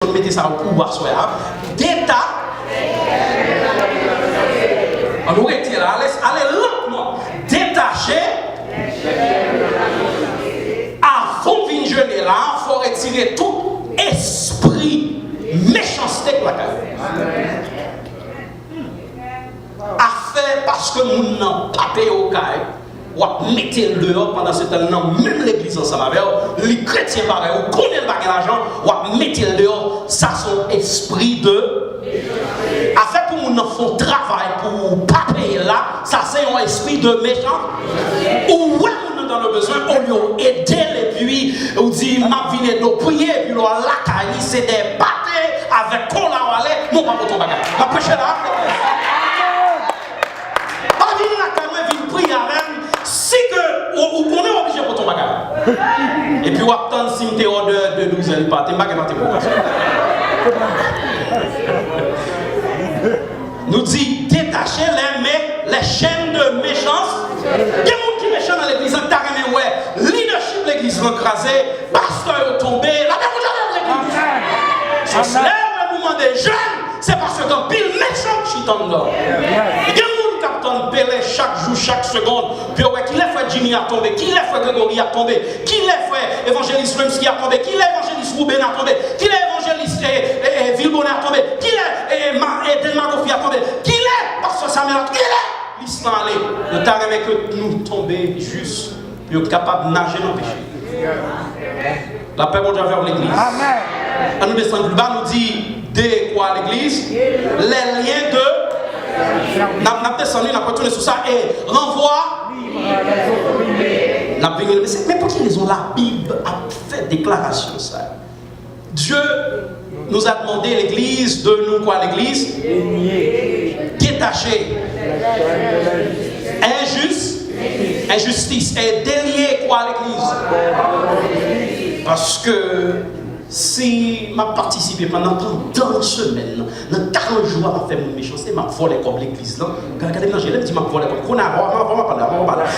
mettez ça au pouvoir soit d'État. On nous retire là, allez lentement. Détacher. Avant de venir jeûner là, il faut retirer tout esprit méchanceté pour la carrière. Affaire parce que nous n'avons pas payé au caille. Ou mettez le dehors pendant ce temps-là, même l'église ensemble avec les chrétiens pareil, ou connaissez pas l'argent, ou mettez le dehors, ça son esprit de. Afin pour nous faire travail pour pas payer là, ça c'est un esprit de méchant. Ou ouais, nous dans le besoin, on lui aider et puis on dit, m'a venu de prier, et puis on la caille, c'est des bâtés avec qu'on a allé, mon pas pour ton bagage. La prêcher là. Pas venir la caille, venir prier avec. Si que on est obligé pour ton bagage. Et puis on attend si tu es hors de 12 ans, pas tes bagages dans tes bagages. Nous dit détacher les chaînes de méchance. Il y a des gens qui méchants dans l'église, t'as ouais, leadership de l'église écrasé, pasteur tombé, la même chose de l'église. C'est le mouvement des jeunes, c'est parce que quand pile méchant qui est en dedans. Pelé chaque jour, chaque seconde. Puis qui l'a fait Jimmy a tombé, qui l'a fait Grégory a tombé, qui l'a fait évangéliste Remski a tombé, qui l'a évangéliste Rouben a tombé, qui l'a évangéliste Villebonnet a tombé, qui l'a Delmagofi a tombé, qui l'a Pasteur Samuel a tombé, qui l'a l'histoire allée. Le temps que nous tomber juste, puis capable de nager dans le péché. La paix mon Dieu vers l'église. Amen. Nous descendons plus bas, nous dit de quoi l'église? Les liens de. N'a descendu, n'a pas tourné sur ça et renvoie. Mais pour quelle raison la Bible a fait déclaration ça? Dieu nous a demandé l'église de nous quoi l'église? Détacher. Injustice et délier quoi l'église? Parce que si je participe pendant 30 semaines, dans 40 jours, à faire mon méchanceté, je volé comme l'église. Regardez, j'ai dit, je volé comme. On a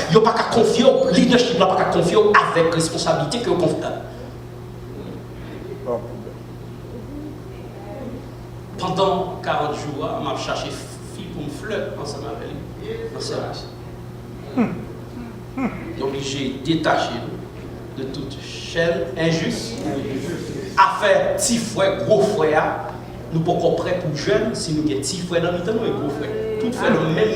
il n'y a pas qu'à confier au leadership, il n'y a pas qu'à confier avec responsabilité que vous confiez. Pendant 40 jours, je vais chercher fille pour me fleur ensemble avec lui. Dans ce service. Obligé de détacher de toute chaîne injuste. Affaire petit frère, gros frère, nous pouvons être prêts pour jeunes si nous avons petit frère dans le temps, nous et gros frère. Tout frère dans le même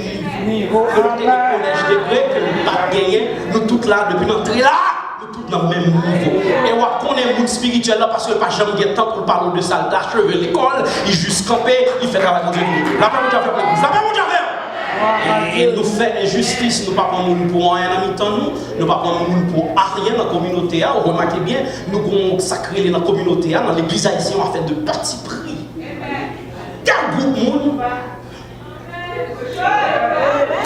niveau. Que nous avons le collège degré, que nous n'avons pas gagné, nous tous là, depuis l'entrée là, nous tous dans le même niveau. Et on connaît le monde spirituel là parce que pas jamais de temps pour parler de ça, d'achever l'école, il juste camper, il fait travail de Dieu. La paix mon Dieu avec l'église, la paix mon Dieu avec. Et nous fait injustice, nous ne parlons pas pour rien en temps nous, ne parlons pas pour rien dans la communauté. Vous remarquez bien, nous avons sacré dans la communauté, dans l'église haïtienne, on a fait de petits prix. Tel groupe monde, nous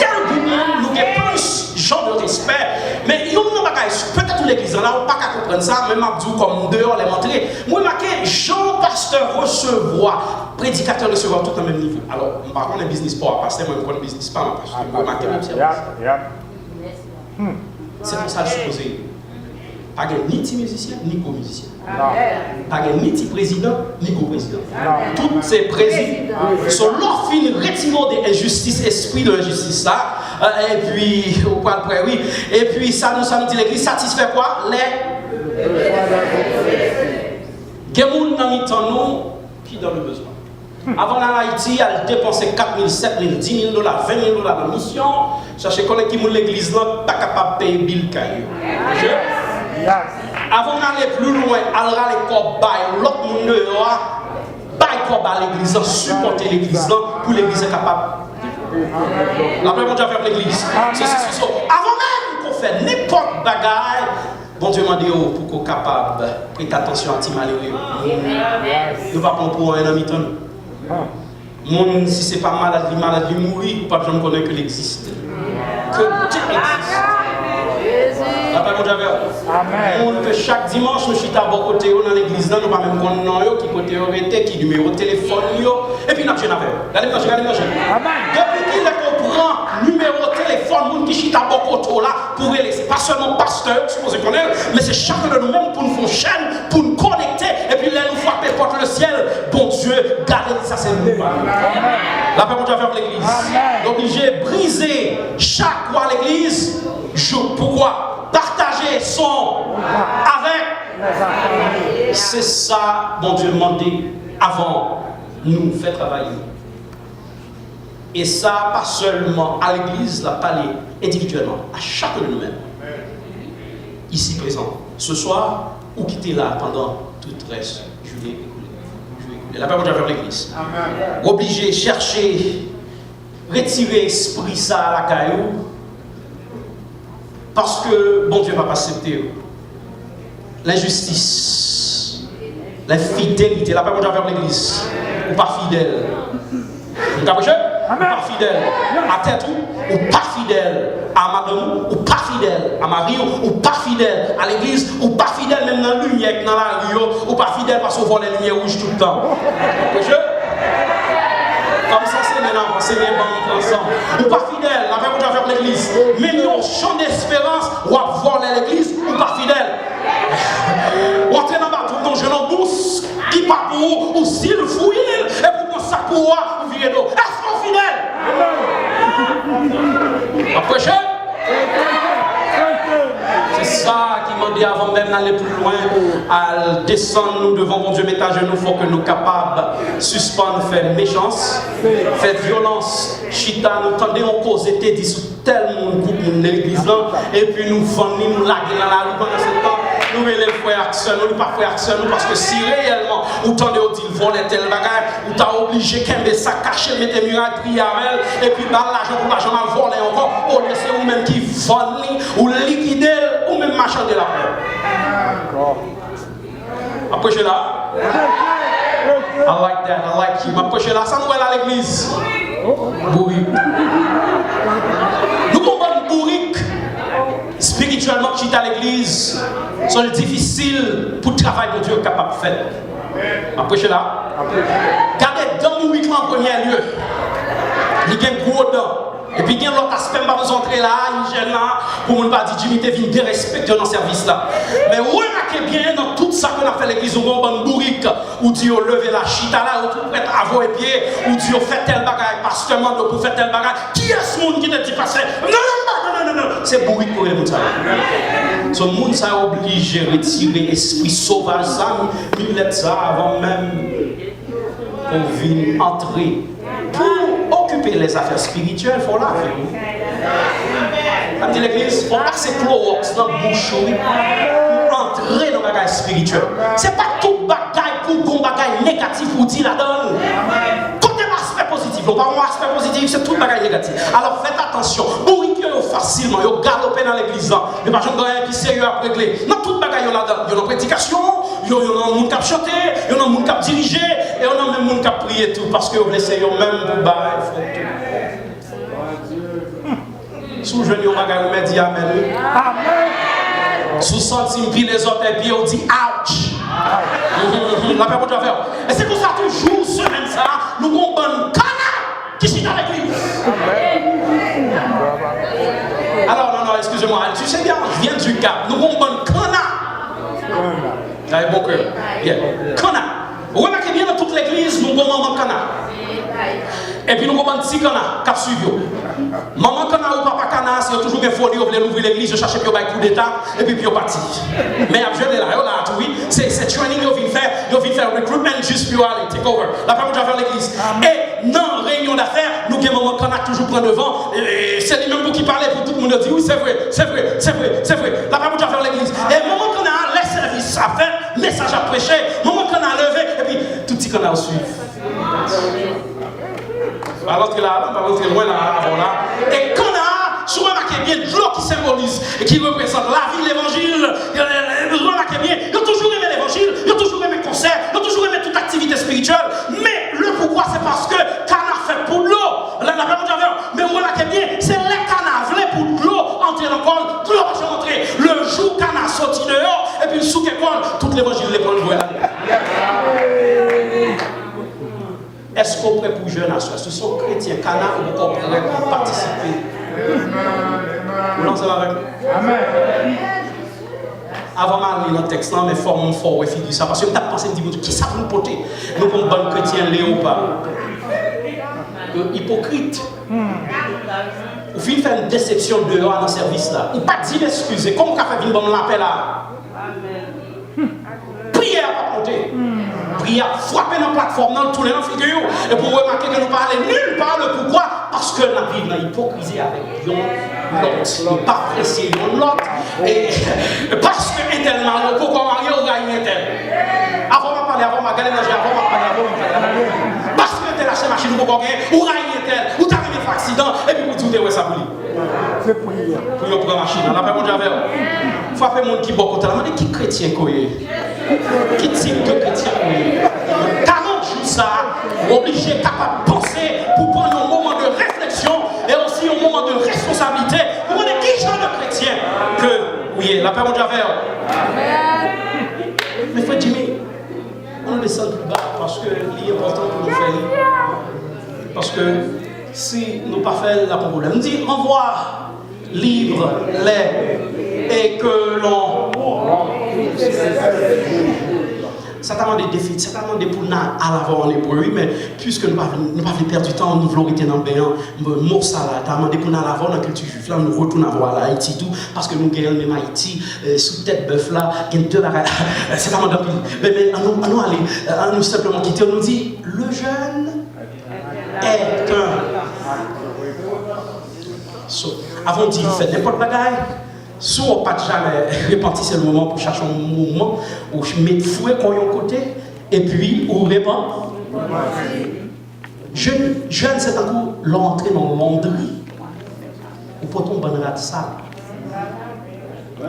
avons plus genre de respect. Mais il y a peut-être l'église là, on n'a pas qu'à comprendre ça, même Abdou comme dehors les montrer. Moi, je Jean pasteur recevoir, prédicateur recevoir tout au même niveau. Alors, par contre, un business pas pasteur, moi, je ne business pas, parce que je remarque même c'est pour ça que je suppose. Pas ni petit musicien, ni co-musicien. Pas ni petit président, ni co-président. Tous ces présidents sont leur fin retirant des injustices, esprit de l'injustice là. Et puis, au point de oui. Et puis, ça nous dit l'église satisfait quoi? Les. Quelqu'un dans le temps, nous, qui dans le besoin. Avant la Haïti, elle dépensait 4 000, 7 000, 10 000 dollars, 20 000 dollars de mission. Cherchez qu'on est qui m'a l'église là, pas capable de payer Bill Caillou. Avant d'aller plus loin, elle a les corps bail, l'autre monde dehors, bail corps à l'église, supporter l'église là, pour l'église est capable. La paix mon Dieu avec l'église. Avant même qu'on fait n'importe bagaille, bon Dieu m'a dit pour qu'on soit capable de prêter attention à ti malheureux. Nous ne parlons pas pour un ami. Mon si c'est pas malade, il mourit, pas besoin de connaître que l'existe. Que Dieu existe. La paix mon Dieu avec. Amen. Que chaque dimanche nous chita à bon côté dans l'église, nous pas même connaître qui côté arrêté, qui numéro de téléphone et puis nous avons avec. Regardez. Depuis qu'il comprend numéro de téléphone, nous qui chita à bon côté là pour laisser pas seulement pasteur, supposé connaître, mais c'est chacun de nous-mêmes pour nous faire chaîne, pour nous connecter et puis là nous frapper porte le ciel. ça c'est nous. La paix, mon Dieu, avec l'église. L'obligé briser chaque fois l'église. Pourquoi? Partager son avec. C'est ça, mon Dieu, demandé avant nous faire travailler. Et ça, pas seulement à l'église, la parler individuellement, à chacun de nous-mêmes. Ici présent, ce soir, ou quitter là pendant tout le reste. Je vais écouler. La paix, mon Dieu, avec l'église. Obligé, chercher, retirer l'esprit ça à la caillou. Parce que bon Dieu ne va pas accepter l'injustice, l'infidélité. La paix, mon Dieu, avec l'église. Ou pas fidèle. Vous comprenez? Ou pas fidèle à tête ou pas fidèle à madame ou pas fidèle à mari ou pas fidèle à l'église ou pas fidèle même dans la lumière dans la rue ou pas fidèle parce qu'on voit les lumières rouges tout le temps. Comme ça c'est maintenant, c'est les banques ensemble. Ou pas fidèle, la paix, mon Dieu, avec l'église. Mais nous, champ d'espérance, ou à voir l'église ou pas fidèle. Ou entrer dans le bateau, dans jeune en douce, qui part pour vous, ou s'il fouille, et pour ça pour vous, vous virez d'eau. Est-ce qu'on fidèle? Approchez. C'est ça qui m'a dit avant même d'aller plus loin, à descendre nous devant mon Dieu, mettre à genoux, il faut que nous capables de suspendre, faire méchance, faire violence. Chita, nous tendons en cause, était dit sous tel monde groupe de l'église là, et puis nous vendons, nous laguer dans la rue pendant ce temps. Nous relèvons frère action, nous pas frère action, parce que si réellement, vous tendez au dit voler tel bagage, vous t'avez obligé qu'un ça caché, mettre muraille, prier avec elle, et puis dans l'argent pour l'argent mal voler encore, au lieu c'est vous-même qui vendez, ou liquider, ou même marchander la paix. Après je là, I like that, I like you. Après je là, ça nous est à l'église. Bourrique. Nous comprenons bourrique. Spirituellement, qui est à l'église, c'est difficile pour le travail que Dieu est capable de faire. Après là, gardez dans le week-end en premier lieu. Il y a un gros dents. Et puis il y a l'autre aspect, pas besoin d'entrer là, il gêne là, pour ne pas dire dignité, vient dérespecter dans le service là. Mais remarquez bien dans tout ça qu'on a fait l'église, on va en bourrique, où Dieu levé la chita là, où tout prêt à avoir les pieds, où Dieu fait tel bagage, pasteur mando pour faire tel bagage. Qui est ce monde qui te dit pasteur? Non, c'est bourrique pour les gens. Ce monde ça obligé de retirer l'esprit sauvage, ça, il ça avant même qu'on vienne entrer. Pour occuper les affaires spirituelles, il faut la faire. Dans l'église, il faut passer Clorox dans la bouche pour entrer dans le bagage spirituel. Ce n'est pas tout bagage pour bon bagage négatif pour dire là-dedans. Côté aspect positif, pas un aspect positif, c'est tout bagage négatif. Alors faites attention. Pour que facilement, vous galopez dans l'église, il n'y a pas de rien qui est sérieux à régler. Dans tout bagage là-dedans, il y a une prédication, il y a un monde qui a chanté, il y a un monde qui a dirigé, et il y a un monde qui a prié tout, parce que vous laissez même pour bailler. Sous je dis au bagage, vous me dites Amen. Sous centime, puis les autres, et puis on dit ouch. La paix pour toi faire. Et c'est pour ça toujours, semaine ça, nous avons un bon canard qui est dans l'église. Alors, non, excusez-moi, tu sais bien, je viens du Cap, nous avons un bon canard. Vous avez bon cœur. Bien. Canard. Vous remarquez bien dans toute l'église, nous avons un canard. Et puis nous avons un petit canard qui a suivi. Maman canard ou papa canard, c'est toujours une folie, vous voulez ouvrir l'église, je cherche un coup d'état, et puis vous parti. Mais après, je là, oui, c'est training, vous venez faire recruitment juste pour aller take over. La première fois, faire l'église. Et dans la réunion d'affaires, nous avons maman canard toujours prend devant, et c'est lui-même pour qui parlait, pour tout le monde dit oui, c'est vrai. La première fois, faire l'église. Et maman canard, les services à faire, message à prêcher, maman canard levé, et puis tout petit canard suit. Alors que là, on va rentrer loin là, avant là. Et quand on a, je remarque bien de l'eau qui symbolise et qui représente la vie, l'évangile, je remarque bien, ils ont toujours aimé l'évangile, ils ont toujours aimé le concert, ils ont toujours aimé toute activité spirituelle. Mais le pourquoi, c'est parce que Cana fait pour de l'eau. Mais vous remarquez bien, c'est les Cana voulaient pour de l'eau entrer dans le col, de l'eau va rentrer. Le jour Cana sorti dehors, et puis le sous école, tout l'évangile les prend le voie. Est-ce qu'on prêt pour jeune à soi? Ce sont chrétiens, canards ou qu'on prêt pour participer? Vous lancez avec? Amen. avant d'aller dans le texte, mais il faut qu'on figure ça. Parce que je t'ai pensé, je me dis, qui ça vous porter? Nous, comme bon chrétien, Léopard. Hypocrite. Ou fin faire une déception dehors dans le service là. Ou pas dire excusez. Comment on fait une bonne l'appel là? Prière pas compter. Prière frapper dans la plateforme, dans tourner dans la figure. Et pour remarquer que nous parlons nulle part le pourquoi. Parce que la Bible dans l'hypocrisie avec l'autre. Il n'est pas apprécié l'autre. Et parce que est tellement pourquoi marier ou gagner tel. Avant de parler, avant de gagner, avant de parler. Parce que tel acheté machine pour gagner, ou gagner tel, ou t'as arrivé un accident, et puis vous dites ouais ça pour lui. C'est pour lui. Pour prendre machine. On n'a pas mon javel. Frappez mon qui beaucoup. T'as demandé qui chrétien quoi? Qui type de chrétien quoi? 40 jours ça, obligé capable de penser pour prendre un moment de réflexion et aussi un moment de responsabilité pour voir qui genre de chrétien que oui, la paix mon javel. Mais frère Jimmy, on descend plus bas parce que c'est important pour nous faire. Parce que si nous ne pas faire la problème, nous dit envoie, livre, les et que l'on. Ça t'a demandé des défis, ça t'a demandé pour nous à l'avant en hébreu, mais puisque nous n'avons pas perdre du temps, nous voulons rester dans le béant, mot ça là, t'as demandé pour nous à l'avant dans la culture juive, là nous retournons à voir Haïti tout, parce que nous gagnons même Haïti, sous tête bœuf là, il y a deux bagages, c'est tellement d'un mais nous allez, nous simplement quitter, on nous dit, le jeune est un. Avant de dire, faites n'importe quoi, si on n'a pas jamais repenti, c'est le moment pour chercher un mouvement, ou mettre fouet qu'on y a côté, et puis on répand. Jeune, c'est un coup l'entrée dans l'onderie, ou pour ton bon rat sale.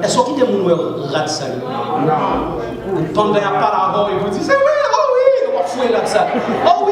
Est-ce qu'il y a un rat sale? Non. Pendant qu'il n'y a pas d'avant, il vous dit, c'est vrai, oh oui, on va fouiller rat sale. Oh